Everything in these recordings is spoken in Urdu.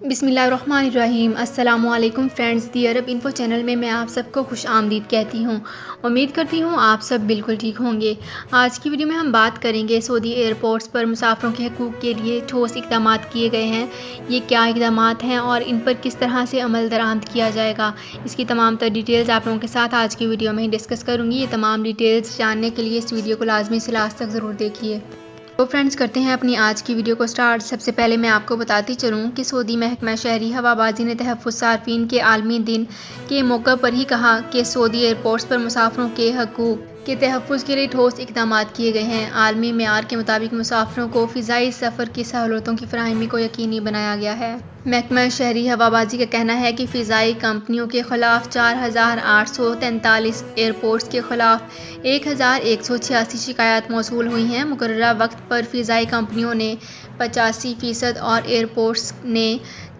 بسم اللہ الرحمن الرحیم۔ السلام علیکم فرینڈز، دی عرب انفو چینل میں آپ سب کو خوش آمدید کہتی ہوں۔ امید کرتی ہوں آپ سب بالکل ٹھیک ہوں گے۔ آج کی ویڈیو میں ہم بات کریں گے سعودی ایئرپورٹس پر مسافروں کے حقوق کے لیے ٹھوس اقدامات کیے گئے ہیں۔ یہ کیا اقدامات ہیں اور ان پر کس طرح سے عمل درآمد کیا جائے گا، اس کی تمام تر ڈیٹیلز آپ لوگوں کے ساتھ آج کی ویڈیو میں ڈسکس کروں گی۔ یہ تمام ڈیٹیلز جاننے کے لیے اس ویڈیو کو لازمی سے لاسٹ تک ضرور دیکھیے۔ تو فرینڈز کرتے ہیں اپنی آج کی ویڈیو کو سٹارٹ۔ سب سے پہلے میں آپ کو بتاتی چلوں کہ سعودی محکمہ شہری ہوابازی نے تحفظ صارفین کے عالمی دن کے موقع پر ہی کہا کہ سعودی ایئرپورٹس پر مسافروں کے حقوق کے تحفظ کے لیے ٹھوس اقدامات کیے گئے ہیں۔ عالمی معیار کے مطابق مسافروں کو فضائی سفر کی سہولتوں کی فراہمی کو یقینی بنایا گیا ہے۔ محکمہ شہری ہوابازی کا کہنا ہے کہ فضائی کمپنیوں کے خلاف 4843 ایئرپورٹس کے خلاف 1186 شکایات موصول ہوئی ہیں۔ مقررہ وقت پر فضائی کمپنیوں نے 85% اور ایئرپورٹس نے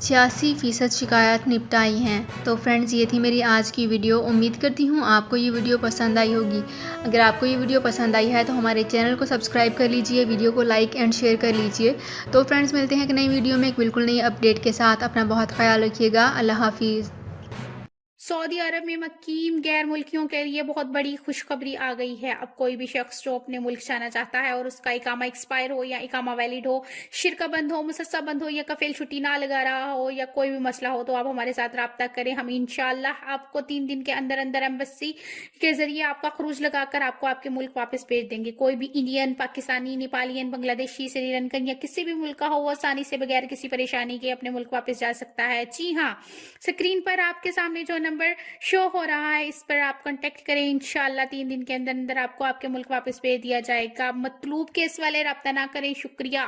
86% شکایات نپٹائی ہیں۔ تو فرینڈز یہ تھی میری آج کی ویڈیو۔ امید کرتی ہوں آپ کو یہ ویڈیو پسند آئی ہوگی۔ اگر آپ کو یہ ویڈیو پسند آئی ہے تو ہمارے چینل کو سبسکرائب کر لیجئے، ویڈیو کو لائک اینڈ شیئر کر لیجئے۔ تو فرینڈز ملتے ہیں ایک نئی ویڈیو میں ایک بالکل نئی اپڈیٹ کے ساتھ۔ اپنا بہت خیال رکھیے گا۔ اللہ حافظ۔ سعودی عرب میں مقیم غیر ملکیوں کے لیے بہت بڑی خوشخبری آ گئی ہے۔ اب کوئی بھی شخص جو اپنے ملک جانا چاہتا ہے اور اس کا اقامہ ایکسپائر ہو یا اقامہ ویلڈ ہو، شرکہ بند ہو، مسسہ بند ہو یا کفیل چھٹی نہ لگا رہا ہو یا کوئی بھی مسئلہ ہو، تو آپ ہمارے ساتھ رابطہ کریں۔ ہم انشاءاللہ آپ کو 3 دن کے اندر اندر ایمبیسی کے ذریعے آپ کا خروج لگا کر آپ کو آپ کے ملک واپس بھیج دیں گے۔ کوئی بھی انڈین، پاکستانی، نیپالین، بنگلہ دیشی، سری لنکن یا کسی بھی ملک کا ہو، وہ آسانی سے بغیر کسی پریشانی کے اپنے ملک واپس جا سکتا ہے۔ جی ہاں، سکرین پر آپ کے سامنے جو نمبر شو ہو رہا ہے اس پر آپ کانٹیکٹ کریں۔ انشاءاللہ 3 دن کے اندر اندر آپ کو آپ کے ملک واپس بھیج دیا جائے گا۔ مطلوب کیس والے رابطہ نہ کریں۔ شکریہ۔